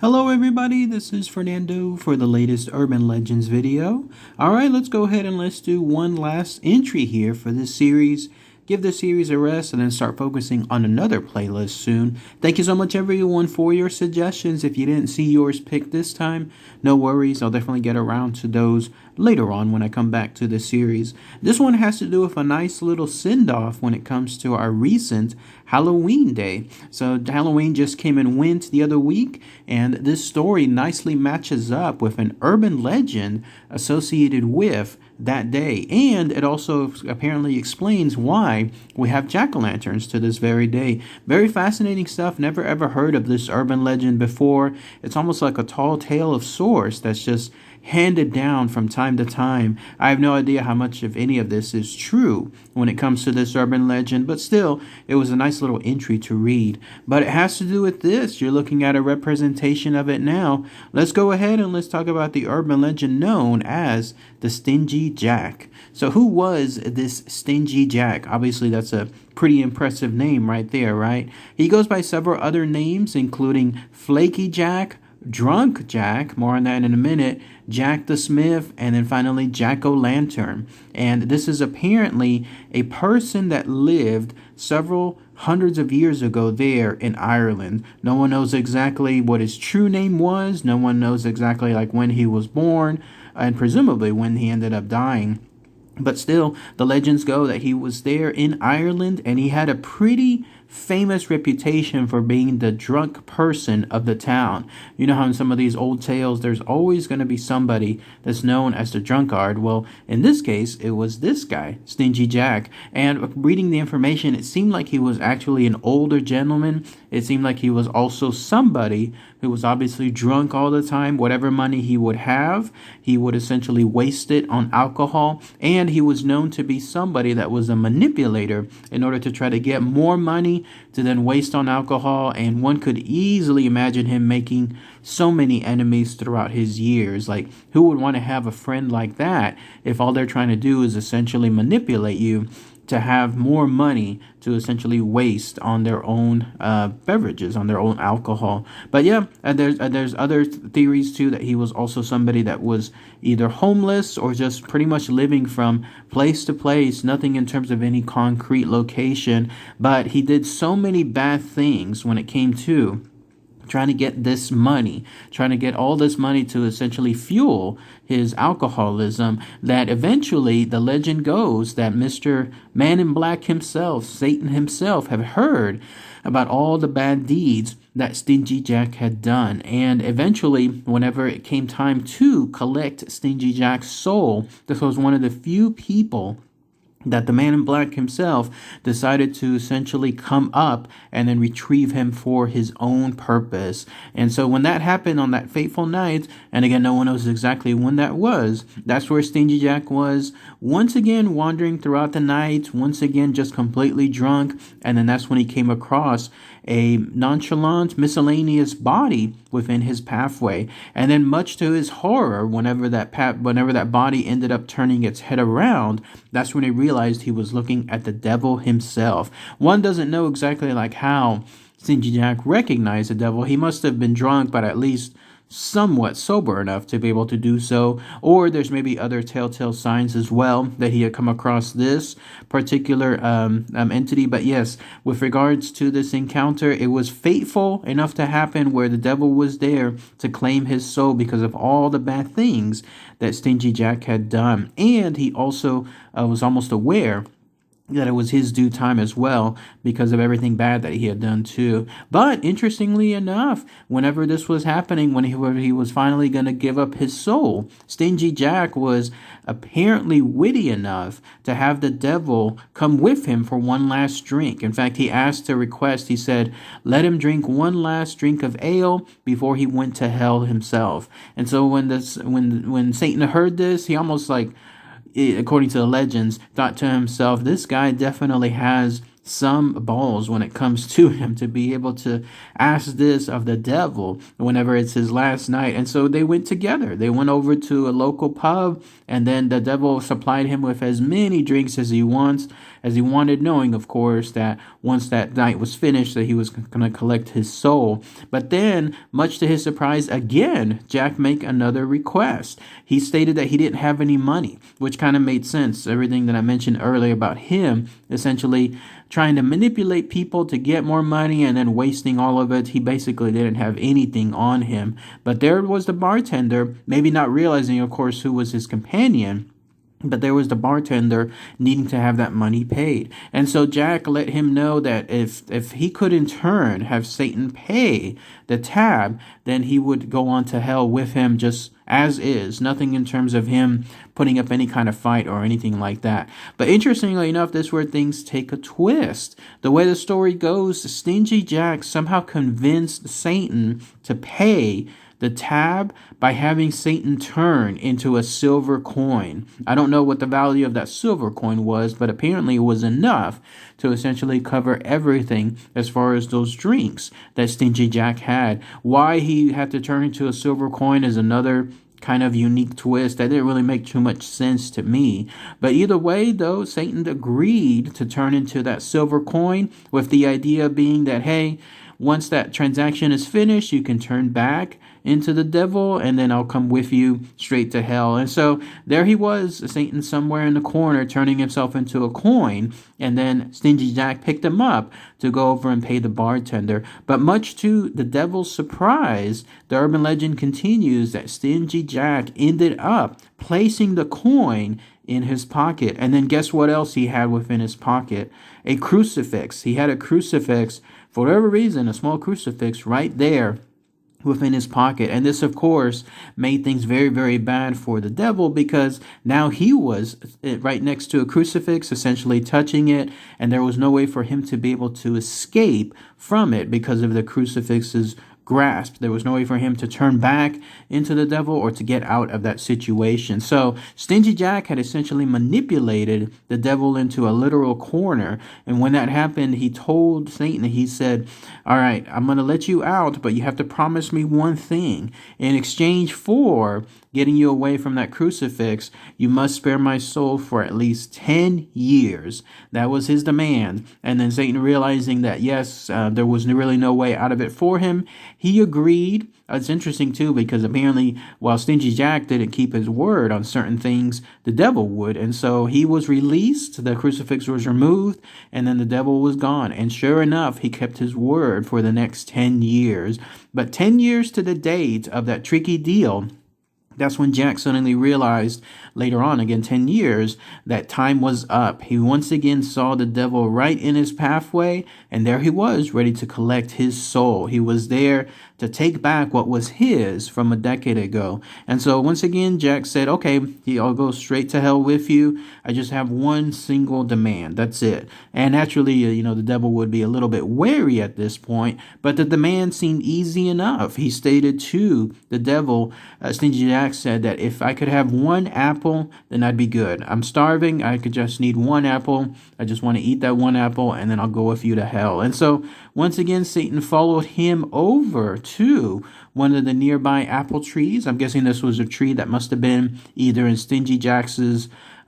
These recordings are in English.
Hello everybody, this is Fernando for the latest Urban Legends video. Alright, let's go ahead and let's do one last entry here for this series. Give this series a rest and then start focusing on another playlist soon. Thank you so much everyone for your suggestions. If you didn't see yours picked this time, no worries. I'll definitely get around to those later on when I come back to the series. This one has to do with a nice little send-off when it comes to our recent Halloween day. So Halloween just came and went the other week, and this story nicely matches up with an urban legend associated with that day, and it also apparently explains why we have jack-o'-lanterns to this very day. Very fascinating stuff. Never ever heard of this urban legend before. It's almost like a tall tale of sorts that's just handed down from time to time. I have no idea how much of any of this is true when it comes to this urban legend, but still, it was a nice little entry to read. But it has to do with this. You're looking at a representation of it now. Let's go ahead and let's talk about the urban legend known as the Stingy Jack. So who was this Stingy Jack? Obviously, that's a pretty impressive name right there, right? He goes by several other names, including Flaky Jack, Drunk Jack, more on that in a minute, Jack the Smith, and then finally Jack-o'-lantern. And this is apparently a person that lived several hundreds of years ago there in Ireland. No one knows exactly what his true name was. No one knows exactly like when he was born and presumably when he ended up dying. But still, the legends go that he was there in Ireland and he had a pretty famous reputation for being the drunk person of the town. You know how in some of these old tales, there's always going to be somebody that's known as the drunkard. Well, in this case, it was this guy, Stingy Jack. And reading the information, it seemed like he was actually an older gentleman. It seemed like he was also somebody who was obviously drunk all the time. Whatever money he would have, he would essentially waste it on alcohol. And he was known to be somebody that was a manipulator in order to try to get more money to then waste on alcohol. And one could easily imagine him making so many enemies throughout his years. Like, who would want to have a friend like that if all they're trying to do is essentially manipulate you to have more money to essentially waste on their own beverages, on their own alcohol? But yeah, there's other theories too, that he was also somebody that was either homeless or just pretty much living from place to place, nothing in terms of any concrete location. But he did so many bad things when it came to trying to get this money, trying to get all this money to essentially fuel his alcoholism, that eventually the legend goes that Mr. Man in Black himself, Satan himself, have heard about all the bad deeds that Stingy Jack had done. And eventually, whenever it came time to collect Stingy Jack's soul, this was one of the few people that the Man in Black himself decided to essentially come up and then retrieve him for his own purpose. And so when that happened on that fateful night, and again, no one knows exactly when that was, that's where Stingy Jack was once again wandering throughout the night, once again just completely drunk. And then that's when he came across a nonchalant, miscellaneous body within his pathway. And then much to his horror, whenever that body ended up turning its head around, that's when he realized he was looking at the devil himself. One doesn't know exactly like how Stingy Jack recognized the devil. He must have been drunk, but at least somewhat sober enough to be able to do so. Or there's maybe other telltale signs as well that he had come across this particular entity. But yes, with regards to this encounter, it was fateful enough to happen where the devil was there to claim his soul because of all the bad things that Stingy Jack had done. And he also was almost aware that it was his due time as well because of everything bad that he had done too. But interestingly enough, whenever this was happening, when he was finally going to give up his soul, Stingy Jack was apparently witty enough to have the devil come with him for one last drink. In fact, he asked a request. He said, let him drink one last drink of ale before he went to hell himself. And so when Satan heard this, he almost according to the legends, thought to himself, this guy definitely has some balls when it comes to him to be able to ask this of the devil whenever it's his last night. And so they went together. They went over to a local pub, and then the devil supplied him with as many drinks as he wants. as he wanted, knowing, of course, that once that night was finished, that he was going to collect his soul. But then, much to his surprise, again, Jack make another request. He stated that he didn't have any money, which kind of made sense. Everything that I mentioned earlier about him essentially trying to manipulate people to get more money and then wasting all of it. He basically didn't have anything on him. But there was the bartender, maybe not realizing, of course, who was his companion. But there was the bartender needing to have that money paid. And so Jack let him know that if he could in turn have Satan pay the tab, then he would go on to hell with him just as is. Nothing in terms of him putting up any kind of fight or anything like that. But interestingly enough, this is where things take a twist. The way the story goes, Stingy Jack somehow convinced Satan to pay the tab by having Satan turn into a silver coin. I don't know what the value of that silver coin was, but apparently it was enough to essentially cover everything as far as those drinks that Stingy Jack had. Why he had to turn into a silver coin is another kind of unique twist that didn't really make too much sense to me. But either way, though, Satan agreed to turn into that silver coin, with the idea being that, hey, once that transaction is finished, you can turn back into the devil, and then I'll come with you straight to hell. And so there he was, Satan somewhere in the corner, turning himself into a coin, and then Stingy Jack picked him up to go over and pay the bartender. But much to the devil's surprise, the urban legend continues that Stingy Jack ended up placing the coin in his pocket. And then guess what else he had within his pocket? A crucifix. He had a crucifix, for whatever reason, a small crucifix right there within his pocket. And this, of course, made things very, very bad for the devil, because now he was right next to a crucifix, essentially touching it, and there was no way for him to be able to escape from it because of the crucifix's grasp. There was no way for him to turn back into the devil or to get out of that situation. So Stingy Jack had essentially manipulated the devil into a literal corner. And when that happened, he told Satan, he said, all right, I'm going to let you out, but you have to promise me one thing. In exchange for getting you away from that crucifix, you must spare my soul for at least 10 years. That was his demand. And then Satan, realizing that, yes, there was really no way out of it for him, he agreed. It's interesting, too, because apparently while Stingy Jack didn't keep his word on certain things, the devil would. And so he was released, the crucifix was removed, and then the devil was gone. And sure enough, he kept his word for the next 10 years. But 10 years to the date of that tricky deal, that's when Jack suddenly realized later on, again 10 years, that time was up. He once again saw the devil right in his pathway, and there he was, ready to collect his soul. He was there to take back what was his from a decade ago. And so once again, Jack said, okay, I'll go straight to hell with you. I just have one single demand. That's it. And naturally, the devil would be a little bit wary at this point, but the demand seemed easy enough. He stated to the devil, Stingy Jack said that if I could have one apple, then I'd be good. I'm starving. I could just need one apple. I just want to eat that one apple, and then I'll go with you to hell. And so once again, Satan followed him over to one of the nearby apple trees. I'm guessing this was a tree that must have been either in Stingy Jack's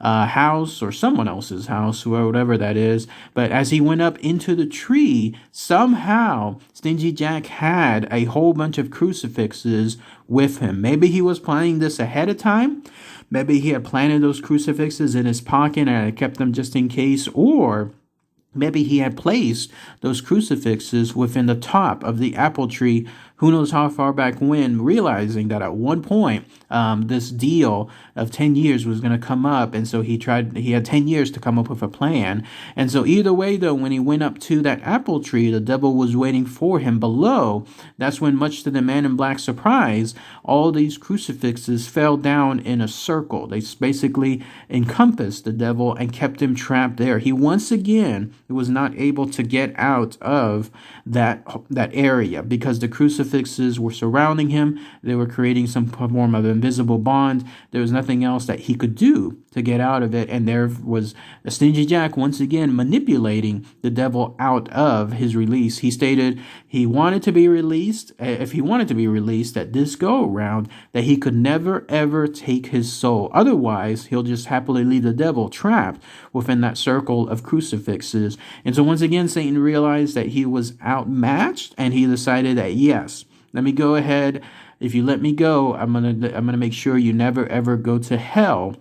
house or someone else's house, whatever that is. But as he went up into the tree, somehow Stingy Jack had a whole bunch of crucifixes with him. Maybe he was planning this ahead of time. Maybe he had planted those crucifixes in his pocket and had kept them just in case, or maybe he had placed those crucifixes within the top of the apple tree, who knows how far back when, realizing that at one point this deal of 10 years was going to come up. And so he had 10 years to come up with a plan. And so either way, though, when he went up to that apple tree, the devil was waiting for him below. That's when, much to the Man in Black's surprise, all these crucifixes fell down in a circle. They basically encompassed the devil and kept him trapped there. He once again was not able to get out of that area because the crucifix crucifixes were surrounding him. They were creating some form of invisible bond. There was nothing else that he could do to get out of it. And there was a Stingy Jack once again manipulating the devil out of his release. He stated he wanted to be released. If he wanted to be released at this go around, that he could never ever take his soul. Otherwise, he'll just happily leave the devil trapped within that circle of crucifixes. And so once again, Satan realized that he was outmatched, and he decided that, yes, let me go ahead. If you let me go, I'm gonna make sure you never ever go to hell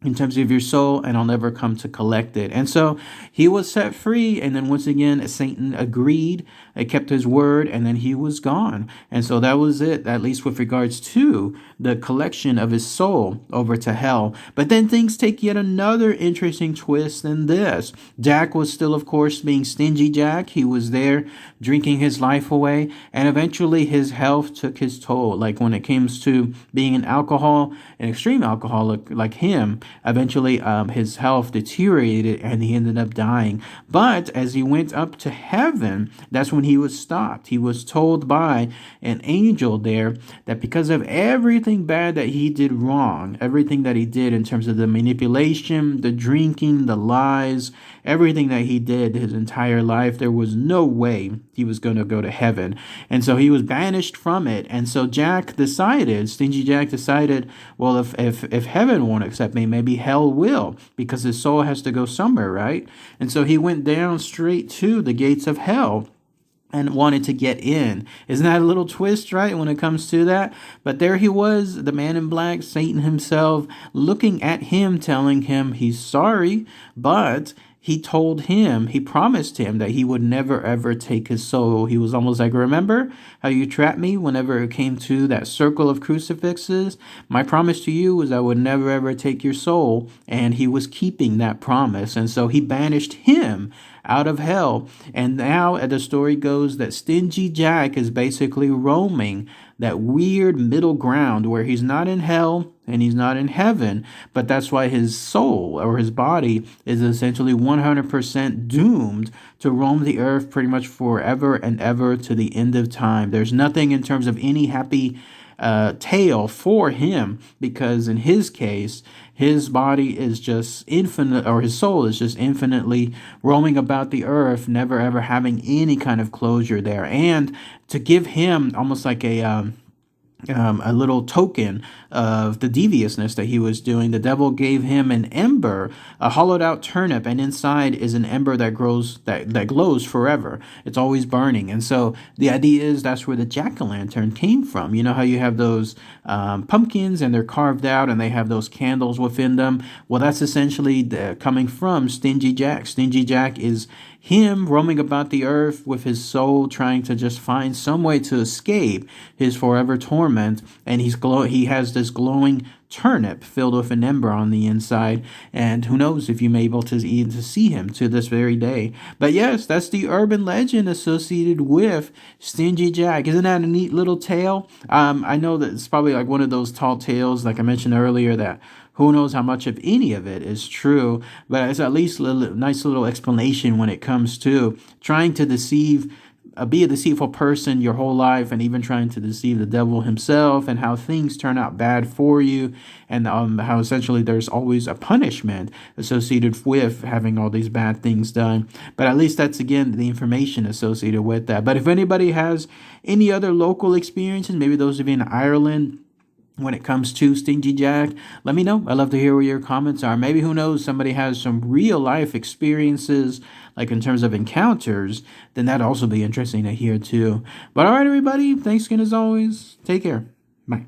in terms of your soul, and I'll never come to collect it. And so he was set free. And then once again, Satan agreed, kept his word, and then he was gone. And so that was it, at least with regards to the collection of his soul over to hell. But then things take yet another interesting twist than this. Jack was still, of course, being Stingy Jack. He was there drinking his life away, and eventually his health took his toll. Like when it comes to being an extreme alcoholic like him, eventually his health deteriorated and he ended up dying. But as he went up to heaven, that's when he was stopped. He was told by an angel there that because of everything bad that he did wrong, everything that he did in terms of the manipulation, the drinking, the lies, everything that he did his entire life, there was no way he was going to go to heaven. And so he was banished from it. And so Stingy Jack decided, well, if heaven won't accept me, maybe hell will, because his soul has to go somewhere, right? And so he went down straight to the gates of hell and wanted to get in. Isn't that a little twist, right, when it comes to that? But there he was, the man in black, Satan himself, looking at him, telling him he's sorry, but he promised him that he would never ever take his soul. He was almost like, remember how you trapped me whenever it came to that circle of crucifixes? My promise to you was I would never ever take your soul. And he was keeping that promise. And so he banished him out of hell. And now, as the story goes, that Stingy Jack is basically roaming that weird middle ground where he's not in hell and he's not in heaven, but that's why his soul or his body is essentially 100% doomed to roam the earth pretty much forever and ever to the end of time. There's nothing in terms of any happy tale for him, because in his case, his body is just infinite, or his soul is just infinitely roaming about the earth, never ever having any kind of closure there. And to give him almost like a little token of the deviousness that he was doing, the devil gave him an ember, a hollowed out turnip, and inside is an ember that glows forever. It's always burning. And so the idea is that's where the jack-o'-lantern came from. You know how you have those pumpkins and they're carved out and they have those candles within them? Well, that's essentially coming from Stingy Jack. Stingy Jack is him roaming about the earth with his soul, trying to just find some way to escape his forever torment. And he has this glowing turnip filled with an ember on the inside. And who knows if you may be able to even to see him to this very day. But yes, that's the urban legend associated with Stingy Jack. Isn't that a neat little tale? I know that it's probably like one of those tall tales, like I mentioned earlier, that who knows how much of any of it is true, but it's at least a nice little explanation when it comes to trying to be a deceitful person your whole life, and even trying to deceive the devil himself, and how things turn out bad for you, and how essentially there's always a punishment associated with having all these bad things done. But at least that's, again, the information associated with that. But if anybody has any other local experiences, maybe those of you in Ireland, when it comes to Stingy Jack, let me know. I'd love to hear what your comments are. Maybe, who knows, somebody has some real life experiences, like in terms of encounters, then that'd also be interesting to hear too. But all right, everybody, thanks again as always. Take care. Bye.